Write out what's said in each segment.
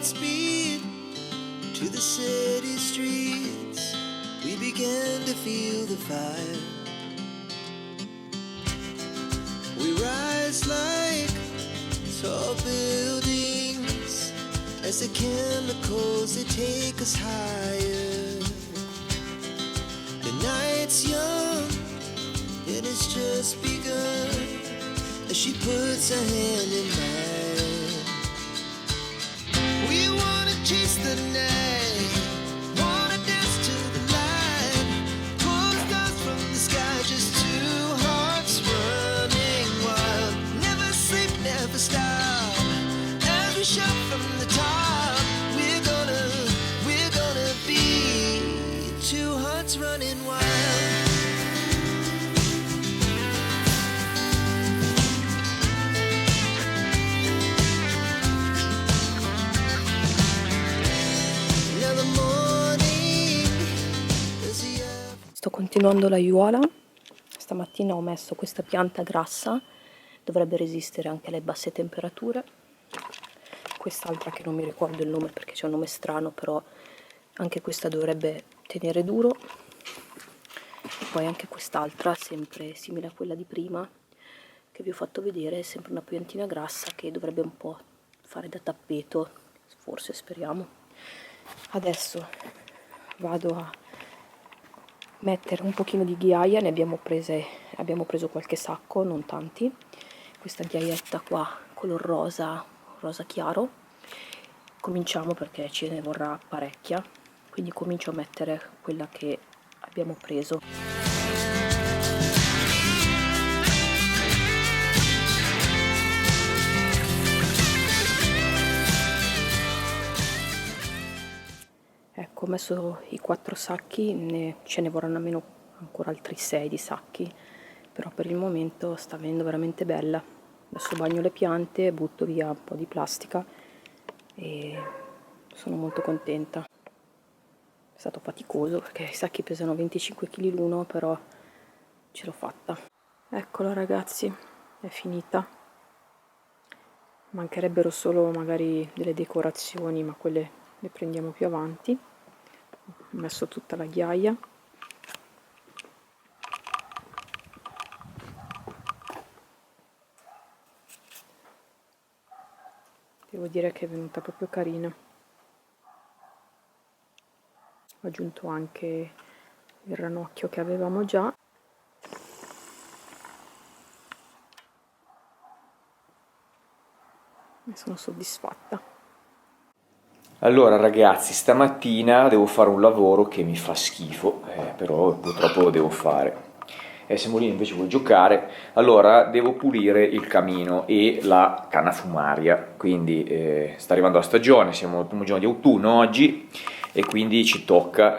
speed to the city streets. We began to feel the fire. We rise like tall buildings as the chemicals, they take us higher. The night's young and it's just begun as she puts her hand in mine. We wanna chase the night, wanna dance to the light, pull the stars from the sky, just two hearts running wild. Never sleep, never stop, as we shout from the top. We're gonna be two hearts running wild. Sto continuando l'aiuola. Stamattina ho messo questa pianta grassa, dovrebbe resistere anche alle basse temperature. Quest'altra che non mi ricordo il nome perché c'è un nome strano, però anche questa dovrebbe tenere duro. E poi anche quest'altra, sempre simile a quella di prima che vi ho fatto vedere, è sempre una piantina grassa che dovrebbe un po' fare da tappeto, forse, speriamo. Adesso vado a mettere un pochino di ghiaia, ne abbiamo preso qualche sacco, non tanti. Questa ghiaietta qua color rosa chiaro. Cominciamo perché ce ne vorrà parecchia, quindi comincio a mettere quella che abbiamo preso. Ecco, ho messo i 4 sacchi, ce ne vorranno almeno ancora altri 6 di sacchi, però per il momento sta venendo veramente bella. Adesso bagno le piante, butto via un po' di plastica e sono molto contenta. È stato faticoso perché i sacchi pesano 25 kg l'uno, però ce l'ho fatta. Eccola ragazzi, è finita. Mancherebbero solo magari delle decorazioni, ma quelle le prendiamo più avanti. Ho messo tutta la ghiaia. Devo dire che è venuta proprio carina. Ho aggiunto anche il ranocchio che avevamo già. E sono soddisfatta. Allora ragazzi, stamattina devo fare un lavoro che mi fa schifo, però purtroppo lo devo fare. Semolino invece vuole giocare, allora devo pulire il camino e la canna fumaria, quindi sta arrivando la stagione, siamo al primo giorno di autunno oggi e quindi ci tocca,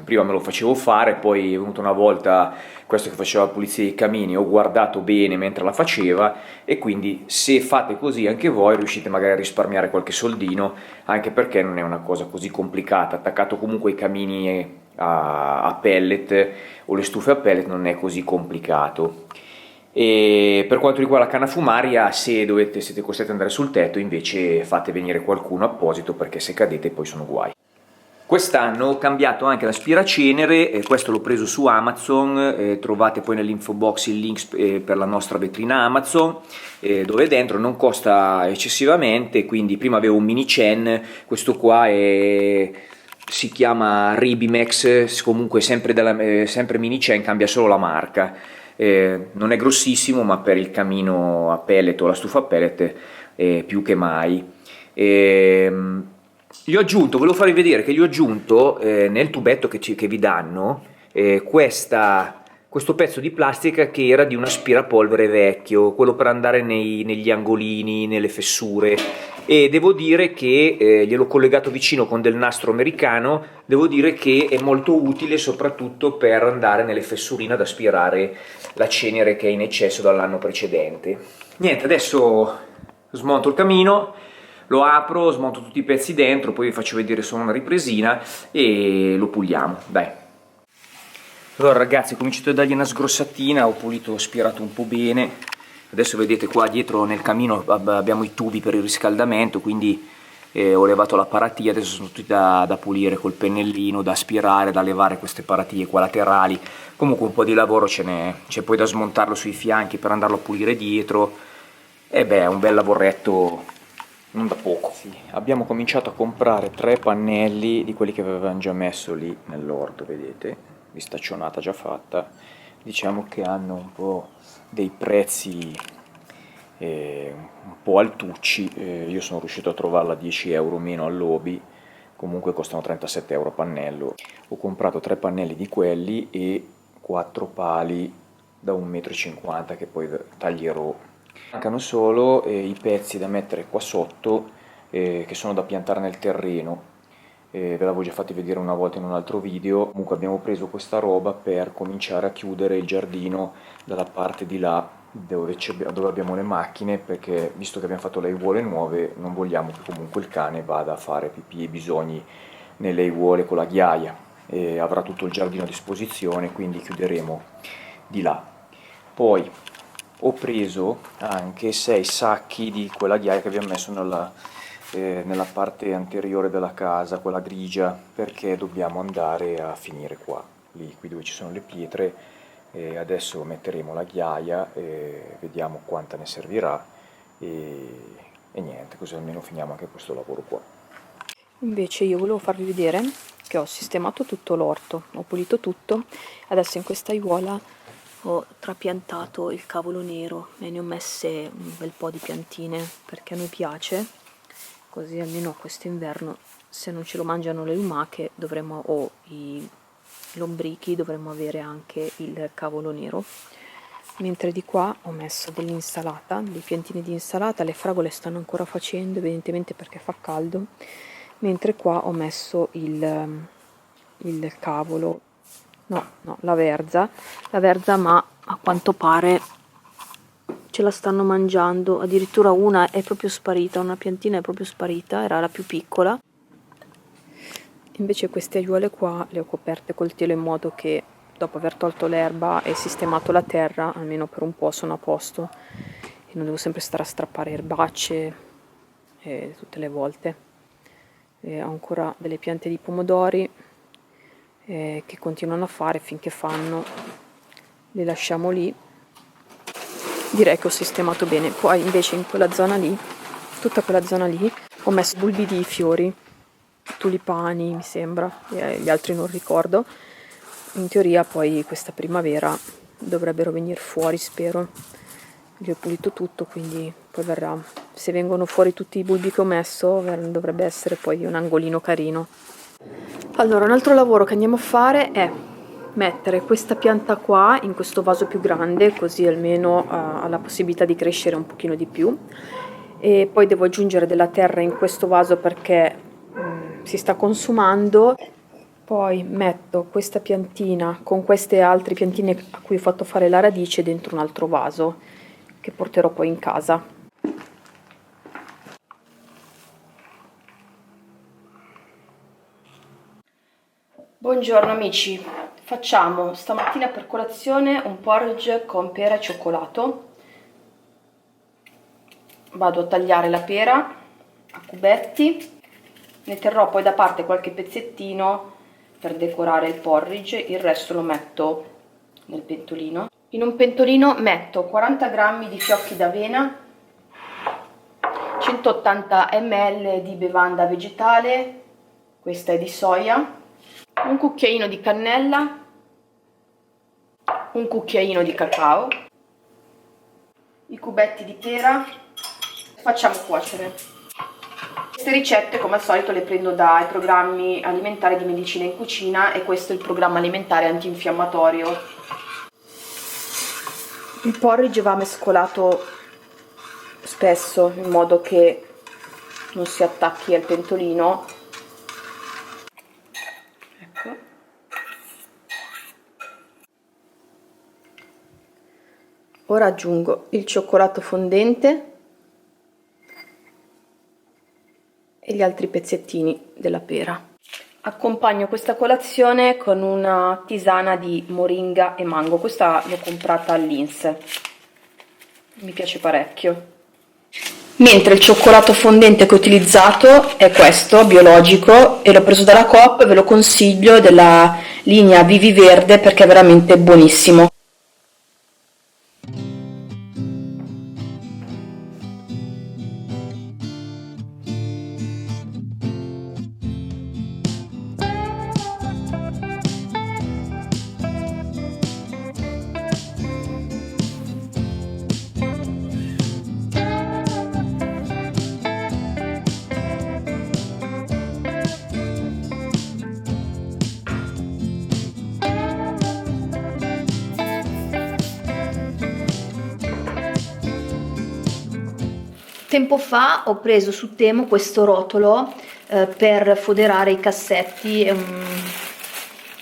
prima me lo facevo fare, poi è venuta una volta questo che faceva la pulizia dei camini, ho guardato bene mentre la faceva e quindi se fate così anche voi riuscite magari a risparmiare qualche soldino, anche perché non è una cosa così complicata, attaccato comunque ai camini a pellet o le stufe a pellet non è così complicato. E per quanto riguarda la canna fumaria, se siete costretti ad andare sul tetto invece fate venire qualcuno apposito perché se cadete poi sono guai. Quest'anno ho cambiato anche l'aspiracenere, questo l'ho preso su Amazon, trovate poi nell'info box il link per la nostra vetrina Amazon, dove dentro non costa eccessivamente, quindi prima avevo un mini Chen, questo qua si chiama Ribimex, comunque sempre mini Chen, cambia solo la marca, non è grossissimo ma per il camino a pellet o la stufa a pellet più che mai. Gli ho aggiunto, volevo farvi vedere che gli ho aggiunto nel tubetto che vi danno questo pezzo di plastica che era di un aspirapolvere vecchio, quello per andare negli angolini, nelle fessure, e devo dire che gliel'ho collegato vicino con del nastro americano, devo dire che è molto utile soprattutto per andare nelle fessurine ad aspirare la cenere che è in eccesso dall'anno precedente. Niente, adesso smonto il camino, lo apro, smonto tutti i pezzi dentro, poi vi faccio vedere solo una ripresina e lo puliamo, dai. Allora ragazzi, ho cominciato a dargli una sgrossatina, ho pulito, ho aspirato un po' bene. Adesso vedete qua dietro nel camino abbiamo i tubi per il riscaldamento, quindi ho levato la paratia, adesso sono tutti da pulire col pennellino, da aspirare, da levare queste paratie qua laterali. Comunque un po' di lavoro c'è poi da smontarlo sui fianchi per andarlo a pulire dietro, e beh, è un bel lavoretto non da poco. Sì, abbiamo cominciato a comprare 3 pannelli di quelli che avevamo già messo lì nell'orto, vedete, di staccionata già fatta. Diciamo che hanno un po' dei prezzi un po' altucci, io sono riuscito a trovarla a 10 euro meno all'Obi, comunque costano 37 euro a pannello. Ho comprato 3 pannelli di quelli e 4 pali da 1,50 m che poi taglierò. Mancano solo i pezzi da mettere qua sotto, che sono da piantare nel terreno. Ve l'avevo già fatti vedere una volta in un altro video. Comunque abbiamo preso questa roba per cominciare a chiudere il giardino dalla parte di là dove abbiamo le macchine, perché visto che abbiamo fatto le aiuole nuove non vogliamo che comunque il cane vada a fare pipì e bisogni nelle aiuole con la ghiaia, e avrà tutto il giardino a disposizione, quindi chiuderemo di là. Poi ho preso anche 6 sacchi di quella ghiaia che abbiamo messo nella parte anteriore della casa, quella grigia, perché dobbiamo andare a finire qua, qui dove ci sono le pietre. Adesso metteremo la ghiaia e vediamo quanta ne servirà, e niente, così almeno finiamo anche questo lavoro qua. Invece io volevo farvi vedere che ho sistemato tutto l'orto, ho pulito tutto, adesso in questa aiuola ho trapiantato il cavolo nero e ne ho messe un bel po' di piantine perché a noi piace, così almeno quest'inverno, se non ce lo mangiano le lumache o i lombrichi, dovremmo avere anche il cavolo nero. Mentre di qua ho messo dell'insalata, dei piantini di insalata, le fragole stanno ancora facendo, evidentemente perché fa caldo, mentre qua ho messo il cavolo, la verza, ma a quanto pare ce la stanno mangiando, addirittura una è proprio sparita, una piantina è proprio sparita, era la più piccola. Invece queste aiuole qua le ho coperte col telo in modo che dopo aver tolto l'erba e sistemato la terra, almeno per un po' sono a posto e non devo sempre stare a strappare erbacce tutte le volte. Ho ancora delle piante di pomodori che continuano a fare finché fanno, le lasciamo lì. Direi che ho sistemato bene. Poi invece in quella zona lì, tutta quella zona lì, ho messo bulbi di fiori, tulipani mi sembra, gli altri non ricordo. In teoria poi questa primavera dovrebbero venire fuori, spero. Li ho pulito tutto, quindi poi verrà, se vengono fuori tutti i bulbi che ho messo, dovrebbe essere poi un angolino carino. Allora, un altro lavoro che andiamo a fare è mettere questa pianta qua in questo vaso più grande, così almeno ha la possibilità di crescere un pochino di più, e poi devo aggiungere della terra in questo vaso perché si sta consumando. Poi metto questa piantina con queste altre piantine a cui ho fatto fare la radice dentro un altro vaso che porterò poi in casa. Buongiorno amici, facciamo stamattina per colazione un porridge con pera e cioccolato. Vado a tagliare la pera a cubetti, ne terrò poi da parte qualche pezzettino per decorare il porridge, il resto lo metto nel pentolino. In un pentolino metto 40 g di fiocchi d'avena, 180 ml di bevanda vegetale, questa è di soia, un cucchiaino di cannella, un cucchiaino di cacao, i cubetti di pera. Facciamo cuocere. Queste ricette come al solito le prendo dai programmi alimentari di medicina in cucina, e questo è il programma alimentare antinfiammatorio. Il porridge va mescolato spesso in modo che non si attacchi al pentolino. Ecco. Ora aggiungo il cioccolato fondente e gli altri pezzettini della pera. Accompagno questa colazione con una tisana di moringa e mango. Questa l'ho comprata all'Inse, mi piace parecchio. Mentre il cioccolato fondente che ho utilizzato è questo, biologico, e l'ho preso dalla Coop, ve lo consiglio, della linea Vivi Verde, perché è veramente buonissimo. Tempo fa ho preso su Temu questo rotolo per foderare i cassetti, è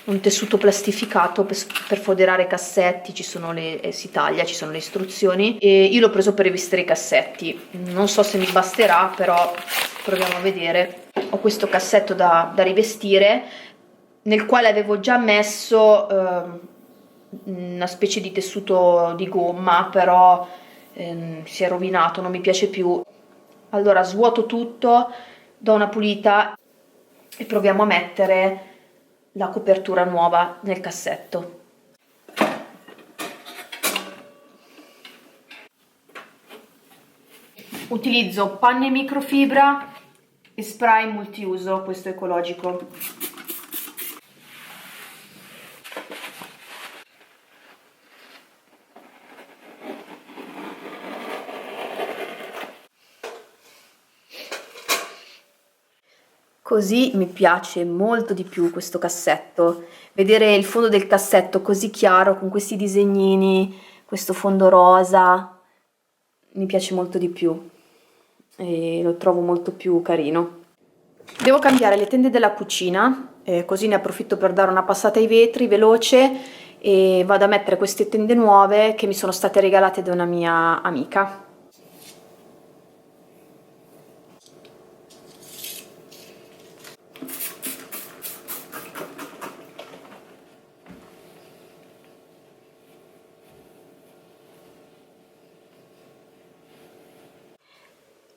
un tessuto plastificato per foderare i cassetti, si taglia, ci sono le istruzioni, e io l'ho preso per rivestere i cassetti. Non so se mi basterà, però proviamo a vedere. Ho questo cassetto da rivestire, nel quale avevo già messo una specie di tessuto di gomma, però si è rovinato, non mi piace più. Allora svuoto tutto, do una pulita e proviamo a mettere la copertura nuova nel cassetto. Utilizzo panne microfibra e spray multiuso, questo ecologico. Così mi piace molto di più questo cassetto. Vedere il fondo del cassetto così chiaro, con questi disegnini, questo fondo rosa, mi piace molto di più e lo trovo molto più carino. Devo cambiare le tende della cucina, così ne approfitto per dare una passata ai vetri veloce e vado a mettere queste tende nuove che mi sono state regalate da una mia amica.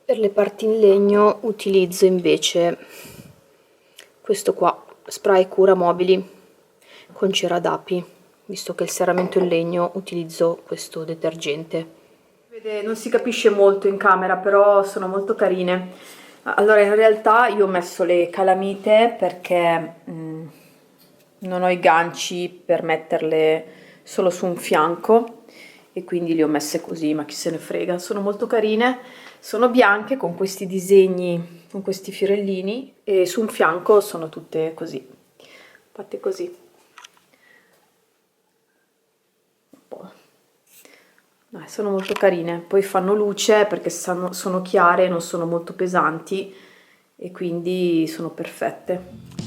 Per le parti in legno utilizzo invece questo qua, spray cura mobili con cera d'api, visto che il serramento in legno utilizzo questo detergente. Non si capisce molto in camera, però sono molto carine. Allora, in realtà io ho messo le calamite perché non ho i ganci per metterle solo su un fianco e quindi le ho messe così, ma chi se ne frega. Sono molto carine, sono bianche con questi disegni, con questi fiorellini, e su un fianco sono tutte così, fatte così. Sono molto carine, poi fanno luce perché sono chiare, non sono molto pesanti e quindi sono perfette.